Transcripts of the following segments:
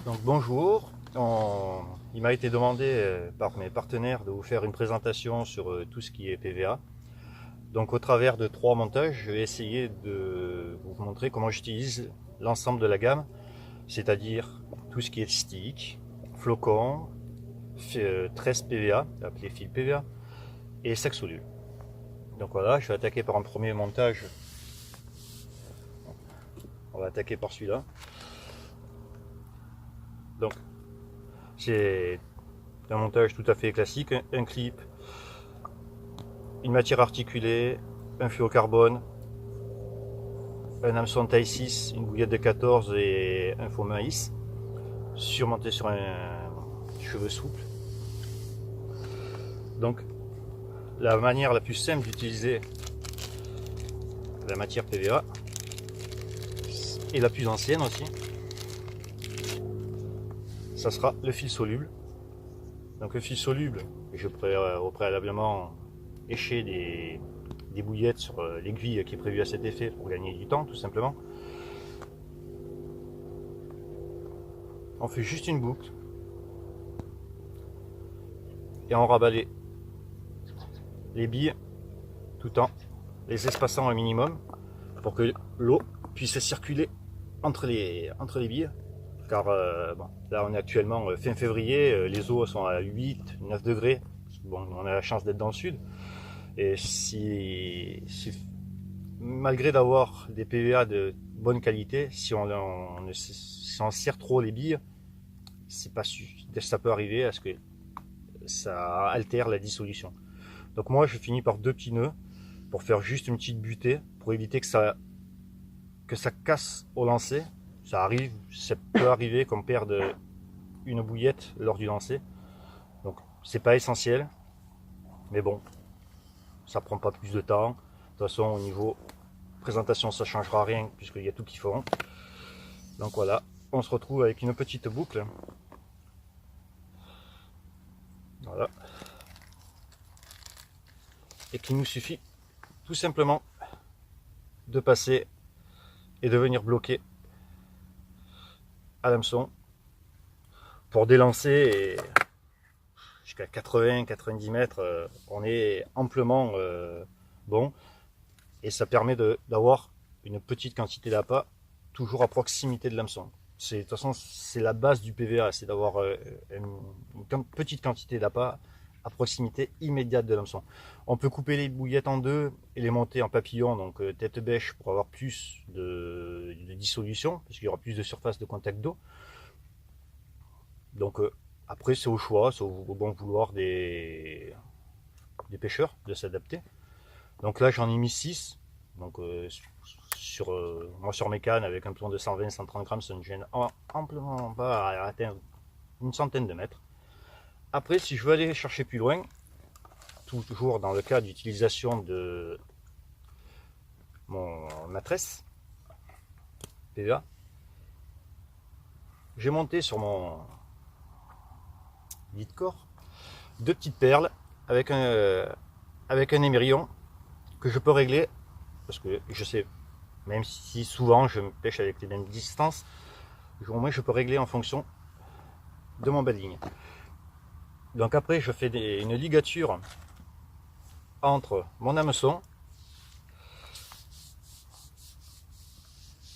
Donc bonjour, il m'a été demandé par mes partenaires de vous faire une présentation sur tout ce qui est PVA. Donc au travers de 3 montages, je vais essayer de vous montrer comment j'utilise l'ensemble de la gamme, c'est-à-dire tout ce qui est stick, flocon, 13 PVA, appelé fil PVA, et sac solule. Donc voilà, je vais attaquer par un premier montage. On va attaquer par celui-là. Donc c'est un montage tout à fait classique, un clip, une matière articulée, un fluocarbone, un hameçon taille 6, une bouillette de 14 et un faux maïs, surmonté sur un cheveu souple. Donc la manière la plus simple d'utiliser la matière PVA et la plus ancienne aussi, ça sera le fil soluble. Donc le fil soluble, je pourrais au préalablement écher des bouillettes sur l'aiguille qui est prévue à cet effet pour gagner du temps tout simplement. On fait juste une boucle et on rabat les billes tout en les espaçant un minimum pour que l'eau puisse circuler entre les billes. Car bon, là on est actuellement fin février, les eaux sont à 8-9 degrés. Bon, on a la chance d'être dans le sud. Et si malgré d'avoir des PVA de bonne qualité, si on serre trop les billes, c'est pas ça peut arriver à ce que ça altère la dissolution. Donc moi je finis par 2 petits nœuds pour faire juste une petite butée pour éviter que ça casse au lancer. Ça peut arriver qu'on perde une bouillette lors du lancer. Donc c'est pas essentiel, mais bon, ça prend pas plus de temps. De toute façon au niveau présentation ça changera rien puisqu'il y a tout qui font. Donc voilà, on se retrouve avec une petite boucle. Voilà. Et qu'il nous suffit tout simplement de passer et de venir bloquer à l'hameçon pour délancer et jusqu'à 80-90 mètres, on est amplement bon et ça permet d'avoir une petite quantité d'appât toujours à proximité de l'hameçon. De toute façon, c'est la base du PVA, c'est d'avoir une petite quantité d'appât à proximité immédiate de l'hameçon. On peut couper les bouillettes en deux et les monter en papillon, donc tête bêche pour avoir plus de dissolution, parce qu'il y aura plus de surface de contact d'eau. Donc après c'est au choix, c'est au bon vouloir des pêcheurs de s'adapter. Donc là j'en ai mis 6. Donc moi sur mes cannes avec un plomb de 120-130 grammes, ça ne gêne amplement pas à atteindre une centaine de mètres. Après si je veux aller chercher plus loin, toujours dans le cas d'utilisation de ma tresse PVA, j'ai monté sur mon lit de corps 2 petites perles avec un émerillon que je peux régler parce que je sais, même si souvent je me pêche avec les mêmes distances, au moins je peux régler en fonction de mon bedding. Donc après je fais une ligature entre mon hameçon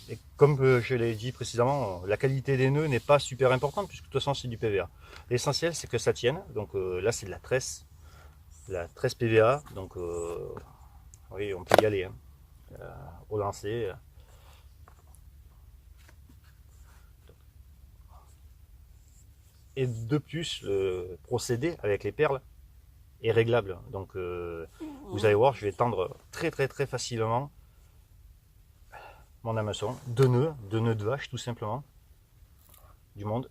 et comme je l'ai dit précédemment, la qualité des nœuds n'est pas super importante puisque de toute façon c'est du PVA. L'essentiel c'est que ça tienne, donc là c'est de la tresse PVA, donc oui on peut y aller hein, au lancer. Et de plus, le procédé avec les perles est réglable. Donc vous allez voir, je vais tendre très facilement mon hameçon. 2 nœuds de vache tout simplement. Du monde.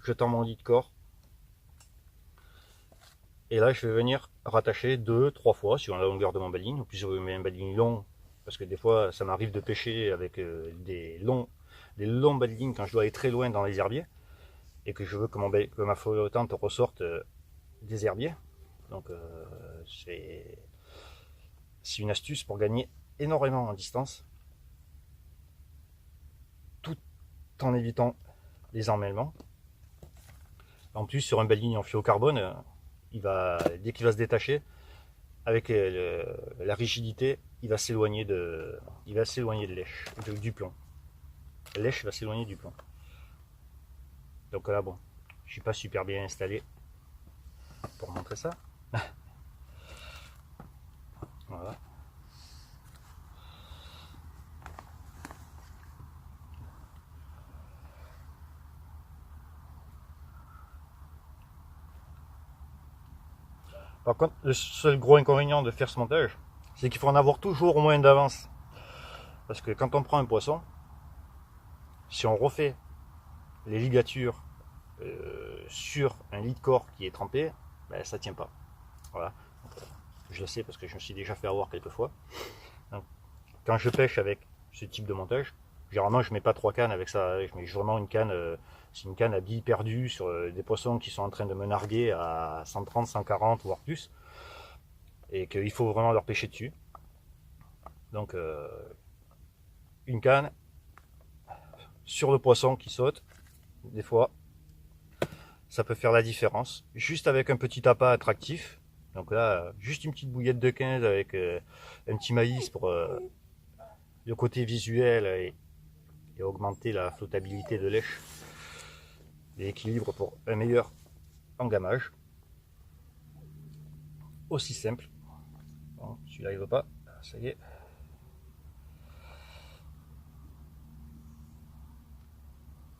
Je tends mon lit de corps. Et là, je vais venir rattacher 2-3 fois sur la longueur de mon baling. Ou plus je mets un baling long, parce que des fois, ça m'arrive de pêcher avec des longs balings quand je dois aller très loin dans les herbiers et que je veux que ma flottante ressorte des herbiers. Donc c'est une astuce pour gagner énormément en distance, tout en évitant les emmêlements. En plus, sur un baleine en fluocarbone, dès qu'il va se détacher, avec la rigidité, il va s'éloigner de lèche, du plomb. La lèche va s'éloigner du plomb. Donc là, bon, je suis pas super bien installé pour montrer ça. Voilà. Par contre, le seul gros inconvénient de faire ce montage, c'est qu'il faut en avoir toujours au moins d'avance. Parce que quand on prend un poisson, si on refait les ligatures sur un lit de corps qui est trempé, ben, ça tient pas. Voilà. Donc, je le sais parce que je me suis déjà fait avoir quelques fois. Donc, quand je pêche avec ce type de montage, généralement je mets pas 3 cannes avec ça, je mets vraiment une canne, c'est une canne à billes perdues sur des poissons qui sont en train de me narguer à 130, 140 voire plus, et qu'il faut vraiment leur pêcher dessus. Donc une canne sur le poisson qui saute, des fois ça peut faire la différence, juste avec un petit appât attractif. Donc là, juste une petite bouillette de 15 avec un petit maïs pour le côté visuel et augmenter la flottabilité de lèche et l'équilibre pour un meilleur engamage. Aussi simple. Bon, celui-là il veut pas, ça y est.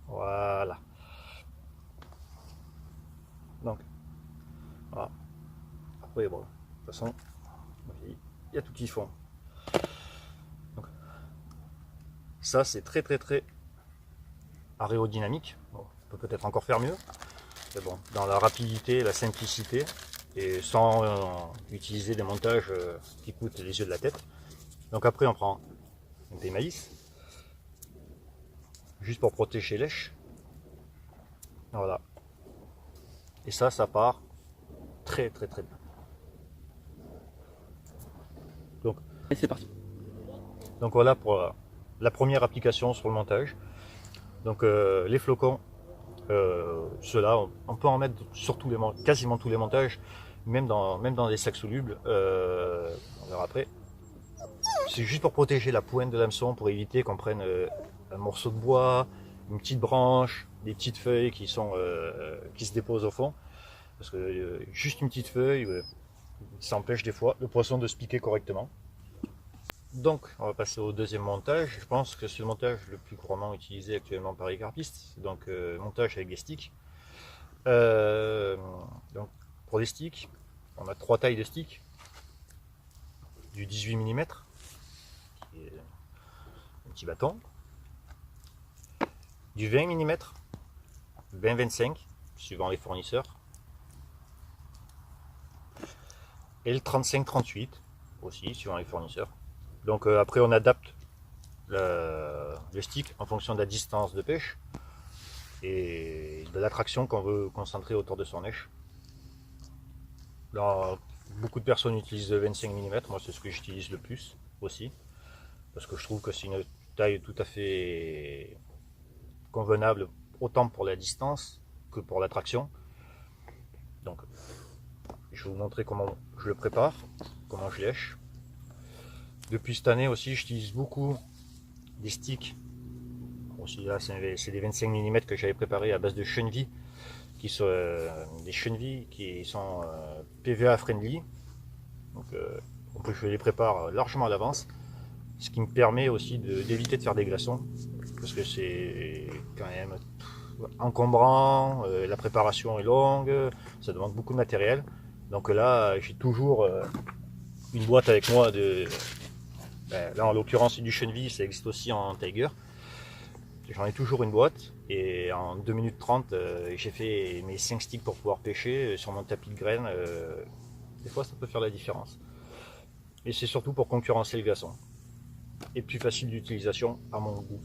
Voilà. Donc, voilà. Après, bon, de toute façon, il y a tout qui font. Donc, ça, c'est très aérodynamique. Bon, on peut peut-être encore faire mieux. Mais bon, dans la rapidité, la simplicité, et sans utiliser des montages qui coûtent les yeux de la tête. Donc après, on prend des maïs, juste pour protéger lèche. Voilà. Et ça part très bien. Donc, et c'est parti. Donc voilà pour la première application sur le montage. Donc les flocons, ceux-là, on peut en mettre sur quasiment tous les montages, même dans des sacs solubles. On verra après. C'est juste pour protéger la pointe de l'hameçon, pour éviter qu'on prenne un morceau de bois, une petite branche, des petites feuilles qui se déposent au fond. Parce que juste une petite feuille, ça empêche des fois le poisson de se piquer correctement. Donc, on va passer au deuxième montage. Je pense que c'est le montage le plus couramment utilisé actuellement par les carpistes. Donc, montage avec des sticks. Donc, pour les sticks, on a 3 tailles de sticks. Du 18 mm, qui est un petit bâton. Du 20 mm, 20-25, suivant les fournisseurs. Et le 35-38, aussi, suivant les fournisseurs. Donc après on adapte le stick en fonction de la distance de pêche et de l'attraction qu'on veut concentrer autour de son lèche. Là, beaucoup de personnes utilisent 25 mm, moi c'est ce que j'utilise le plus aussi, parce que je trouve que c'est une taille tout à fait convenable autant pour la distance que pour l'attraction. Donc je vais vous montrer comment je le prépare, comment je lèche. Depuis cette année aussi, j'utilise beaucoup des sticks. Aussi là, c'est des 25 mm que j'avais préparés à base de chenilles, qui sont des chenilles qui sont PVA friendly. Donc, je les prépare largement à l'avance, ce qui me permet aussi d'éviter de faire des glaçons, parce que c'est quand même encombrant, la préparation est longue, ça demande beaucoup de matériel. Donc là, j'ai toujours une boîte avec moi là en l'occurrence c'est du chenille, ça existe aussi en Tiger. J'en ai toujours une boîte et en 2 minutes 30 j'ai fait mes 5 sticks pour pouvoir pêcher sur mon tapis de graines. Des fois ça peut faire la différence. Et c'est surtout pour concurrencer le glaçon. Et plus facile d'utilisation à mon goût.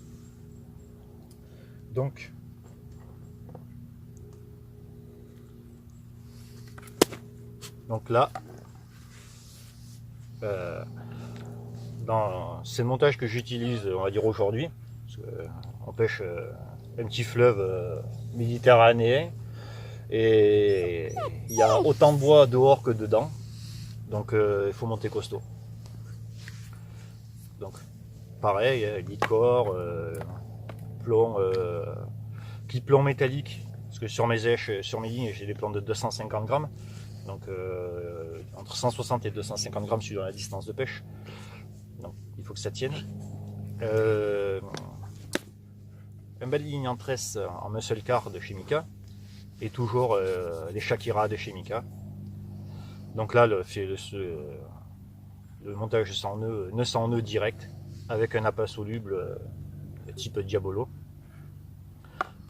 Donc là, c'est le montage que j'utilise, on va dire aujourd'hui. On pêche un petit fleuve méditerranéen, et il y a autant de bois dehors que dedans, donc il faut monter costaud. Donc pareil, licor, plomb, plomb métallique, parce que sur mes èches, sur mes lignes, j'ai des plombs de 250 grammes, donc entre 160 et 250 grammes suivant la distance de pêche, donc il faut que ça tienne. Un bel ligne en tresse en muscle car de chez Mika, et toujours les Shakira de chez Mika. Donc là, le montage sans nœud direct, avec un appât soluble type Diabolo.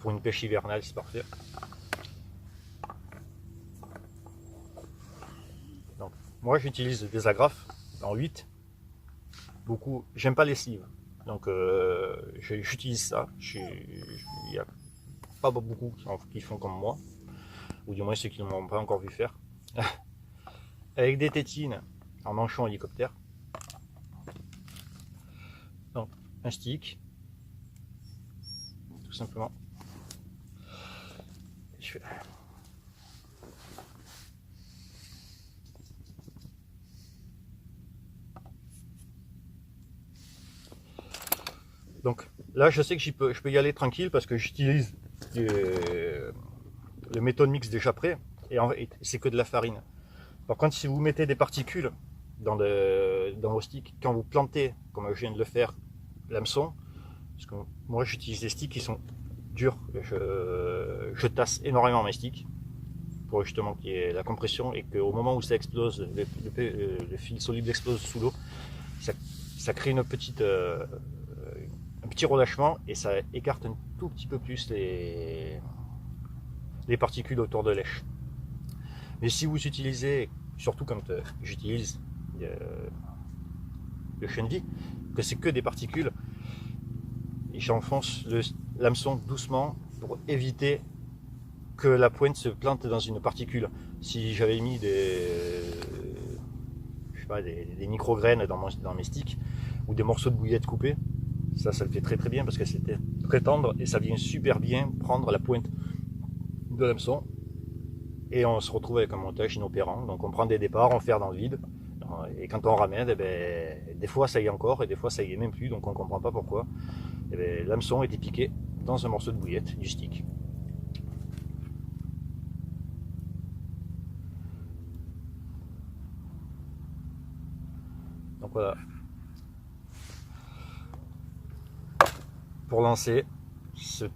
Pour une pêche hivernale, c'est parfait. Donc, moi, j'utilise des agrafes en 8. Beaucoup, j'aime pas les sleeves. Donc, j'utilise ça. Il n'y a pas beaucoup qui font comme moi. Ou du moins ceux qui ne m'ont pas encore vu faire. Avec des tétines en manchon hélicoptère. Donc, un stick. Tout simplement. Je fais... Donc là, je sais que je peux y aller tranquille parce que j'utilise le méthode mix déjà prêt, et c'est que de la farine. Par contre, si vous mettez des particules dans vos sticks, quand vous plantez, comme je viens de le faire, l'hameçon, parce que moi j'utilise des sticks qui sont durs, je tasse énormément mes sticks pour justement qu'il y ait la compression, et qu'au moment où ça explose, le fil soluble explose sous l'eau, ça crée une petite... un petit relâchement, et ça écarte un tout petit peu plus les particules autour de l'èche. Mais si vous utilisez, surtout comme j'utilise le chien de vie, que c'est que des particules, et j'enfonce l'hameçon doucement pour éviter que la pointe se plante dans une particule. Si j'avais mis des micro-graines dans mes sticks, ou des morceaux de bouillette coupés, ça le fait très très bien, parce que c'était très tendre et ça vient super bien prendre la pointe de l'hameçon, et on se retrouve avec un montage inopérant. Donc on prend des départs, on fait dans le vide, et quand on ramène, des fois ça y est encore, et des fois ça y est même plus, donc on comprend pas pourquoi. L'hameçon était piqué dans un morceau de bouillette du stick. Donc voilà. Pour lancer, c'est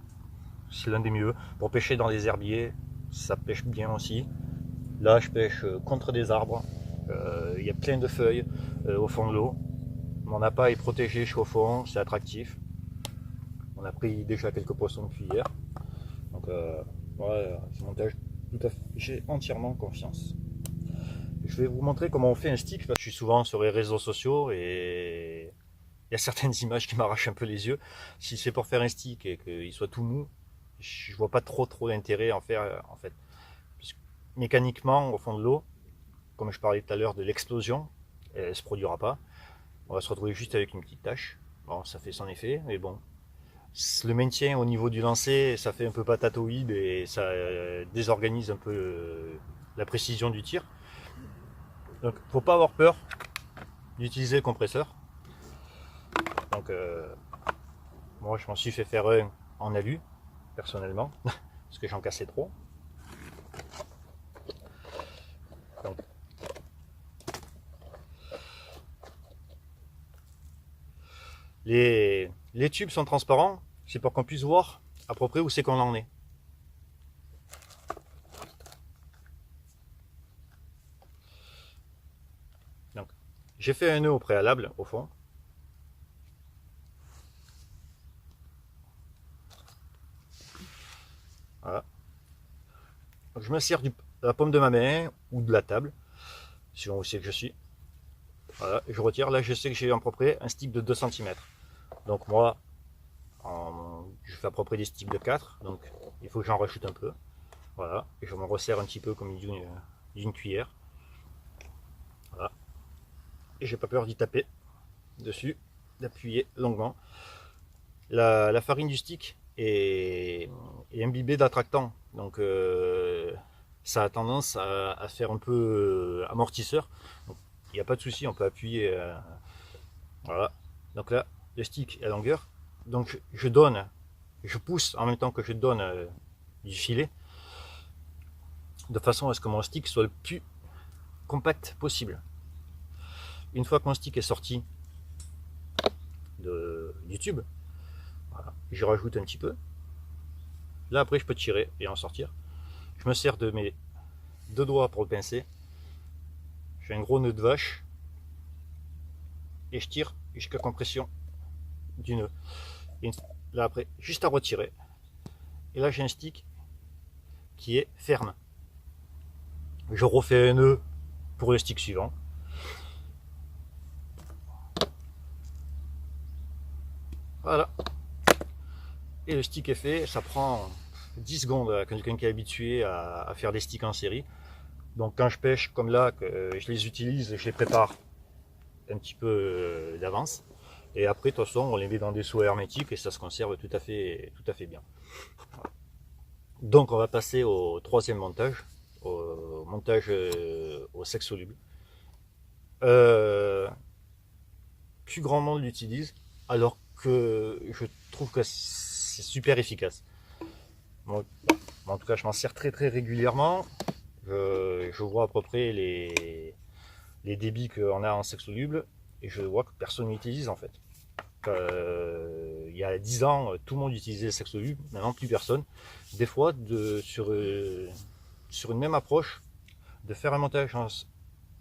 l'un des mieux. Pour pêcher dans les herbiers, ça pêche bien aussi. Là, je pêche contre des arbres. Il y a plein de feuilles au fond de l'eau. Mon appât est protégé jusqu'au fond, c'est attractif. On a pris déjà quelques poissons depuis hier. Donc voilà, ce montage, tout à fait, j'ai entièrement confiance. Je vais vous montrer comment on fait un stick, parce que je suis souvent sur les réseaux sociaux et il y a certaines images qui m'arrachent un peu les yeux. Si c'est pour faire un stick et qu'il soit tout mou, je vois pas trop d'intérêt à en faire en fait. Puisque mécaniquement, au fond de l'eau, comme je parlais tout à l'heure de l'explosion, elle ne se produira pas. On va se retrouver juste avec une petite tache. Bon, ça fait son effet, mais bon. Le maintien au niveau du lancer, ça fait un peu patatoïde, et ça désorganise un peu la précision du tir. Donc, faut pas avoir peur d'utiliser le compresseur. Donc, moi, je m'en suis fait faire un en alu, personnellement, parce que j'en cassais trop. Donc, les tubes sont transparents, c'est pour qu'on puisse voir à peu près où c'est qu'on en est. Donc, j'ai fait un nœud au préalable au fond. Voilà. Donc, je me sers de la paume de ma main ou de la table, selon où c'est que je suis. Voilà, je retire. Là, je sais que j'ai à peu près un stick de 2 cm. Donc moi, je fais à peu près des sticks de 4, donc il faut que j'en rajoute un peu. Voilà, et je me resserre un petit peu comme d'une cuillère. Voilà. Et j'ai pas peur d'y taper dessus, d'appuyer longuement. La farine du stick est imbibé d'attractants. Donc ça a tendance à faire un peu amortisseur. Il n'y a pas de souci, on peut appuyer. Voilà. Donc là, le stick est à longueur. Donc je pousse en même temps que je donne du filet, de façon à ce que mon stick soit le plus compact possible. Une fois que mon stick est sorti du tube, voilà, je rajoute un petit peu. Là après je peux tirer et en sortir. Je me sers de mes deux doigts pour le pincer. Je fais un gros nœud de vache et je tire jusqu'à compression du nœud. Et là après, juste à retirer. Et là j'ai un stick qui est ferme. Je refais un nœud pour le stick suivant. Voilà. Et le stick est fait. Ça prend 10 secondes à quelqu'un qui est habitué à faire des sticks en série. Donc quand je pêche comme là, que je les utilise, je les prépare un petit peu d'avance. Et après, de toute façon, on les met dans des seaux hermétiques et ça se conserve tout à fait bien. Donc on va passer au troisième montage, au montage au sec soluble. Plus grand monde l'utilise, alors que je trouve que c'est super efficace. Bon, en tout cas, je m'en sers très régulièrement. Je vois à peu près les débits qu'on a en sec soluble et je vois que personne n'utilise en fait. Il y a 10 ans, tout le monde utilisait le sec soluble, maintenant plus personne. Des fois, sur une même approche, de faire un montage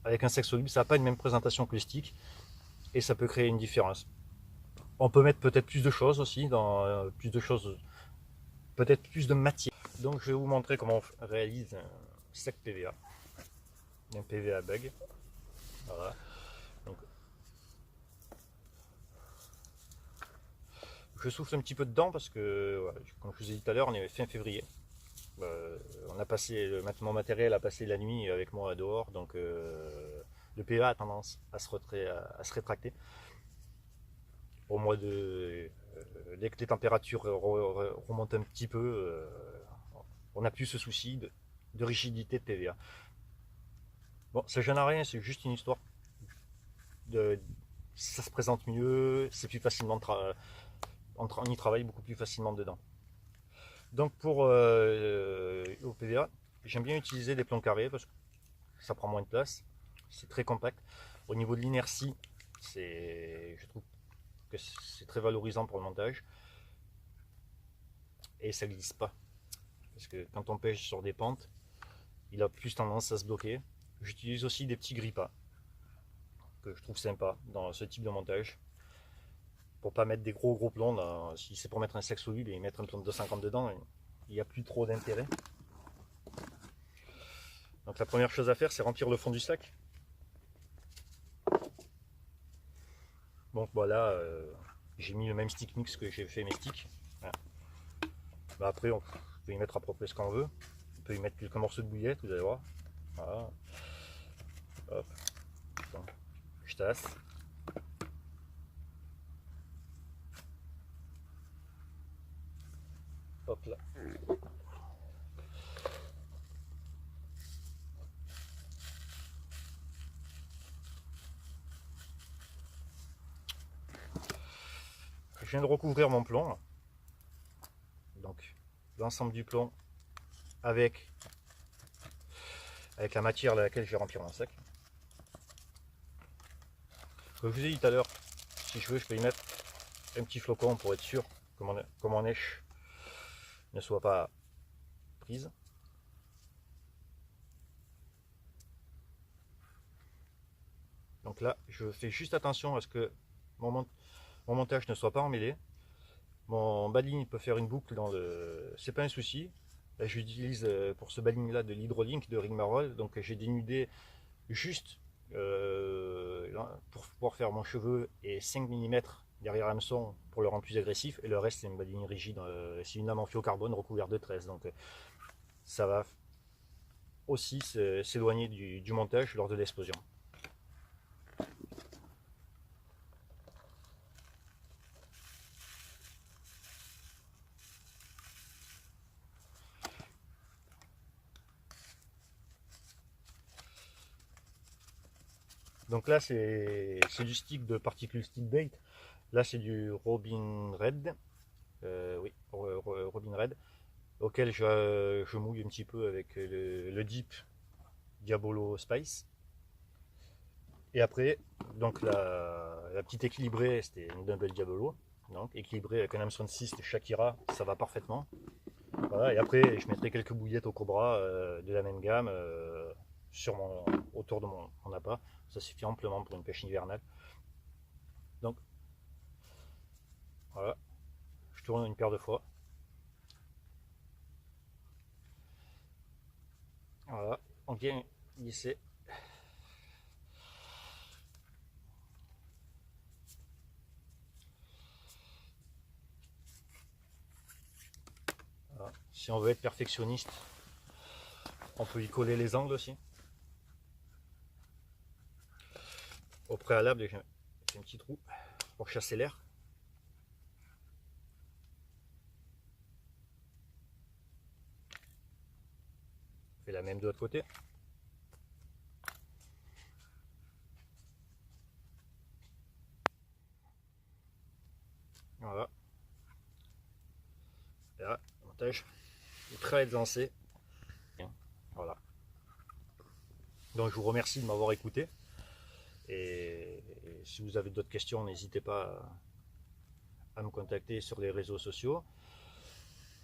avec un sec soluble, ça n'a pas une même présentation que le stick et ça peut créer une différence. On peut mettre peut-être plus de choses aussi, peut-être plus de matière. Donc je vais vous montrer comment on réalise un sec PVA, un PVA bug. Voilà. Donc, je souffle un petit peu dedans parce que, voilà, comme je vous ai dit tout à l'heure, on est fin février. On a passé, mon matériel a passé la nuit avec moi dehors, donc le PVA a tendance à se rétracter. Au mois de dès que les températures remontent un petit peu, on n'a plus ce souci de rigidité de PVA. Bon, ça gêne à rien, c'est juste une histoire. Ça se présente mieux, c'est plus facilement on y travaille beaucoup plus facilement dedans. Donc pour au PVA, j'aime bien utiliser des plombs carrés parce que ça prend moins de place, c'est très compact. Au niveau de l'inertie, je trouve que c'est très valorisant pour le montage et ça glisse pas. Parce que quand on pêche sur des pentes, il a plus tendance à se bloquer. J'utilise aussi des petits grippas que je trouve sympa dans ce type de montage. Pour pas mettre des gros plombs, si c'est pour mettre un sec soluble et mettre un plomb de 250 dedans, il n'y a plus trop d'intérêt. Donc la première chose à faire, c'est remplir le fond du sac. Donc voilà, j'ai mis le même stick mix que j'ai fait mes sticks. Voilà. Bah, après, on peut y mettre à peu près ce qu'on veut. On peut y mettre quelques morceaux de bouillette, vous allez voir. Voilà. Hop. Donc, je tasse. Hop là. Je viens de recouvrir mon plomb. Donc l'ensemble du plomb avec la matière à laquelle je vais remplir mon sac. Comme je vous ai dit tout à l'heure, si je veux, je peux y mettre un petit flocon pour être sûr que mon nèche ne soit pas prise. Donc là, je fais juste attention à ce que mon montage ne soit pas emmêlé. Mon baling peut faire une boucle dans le... C'est pas un souci. Là, j'utilise pour ce baling là de l'Hydrolink de Rigmarole. Donc j'ai dénudé juste pour pouvoir faire mon cheveu et 5 mm derrière l'hameçon pour le rendre plus agressif. Et le reste, c'est une baling rigide. C'est une lame en fluocarbone recouverte de 13. Donc ça va aussi s'éloigner du montage lors de l'explosion. Donc là c'est du stick de particules stick bait. Là c'est du Robin Red. Oui, Robin Red. Auquel je mouille un petit peu avec le dip Diabolo Spice. Et après, donc la petite équilibrée, c'était une Double Diabolo. Donc équilibrée avec un hameçon de 6 de Shakira, ça va parfaitement. Voilà, et après, je mettrai quelques bouillettes au Cobra de la même gamme autour de mon appât. Ça suffit amplement pour une pêche hivernale. Donc voilà, je tourne une paire de fois. Voilà, on vient glisser. Voilà. Si on veut être perfectionniste, on peut y coller les angles aussi. Au préalable, j'ai un petit trou pour chasser l'air. On fait la même de l'autre côté. Voilà. Et là, le montage est prêt à être lancé. Voilà. Donc je vous remercie de m'avoir écouté. Et si vous avez d'autres questions, n'hésitez pas à me contacter sur les réseaux sociaux.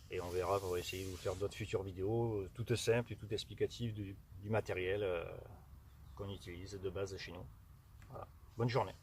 Et on verra pour essayer de vous faire d'autres futures vidéos, toutes simples et toutes explicatives du matériel qu'on utilise de base chez nous. Voilà. Bonne journée.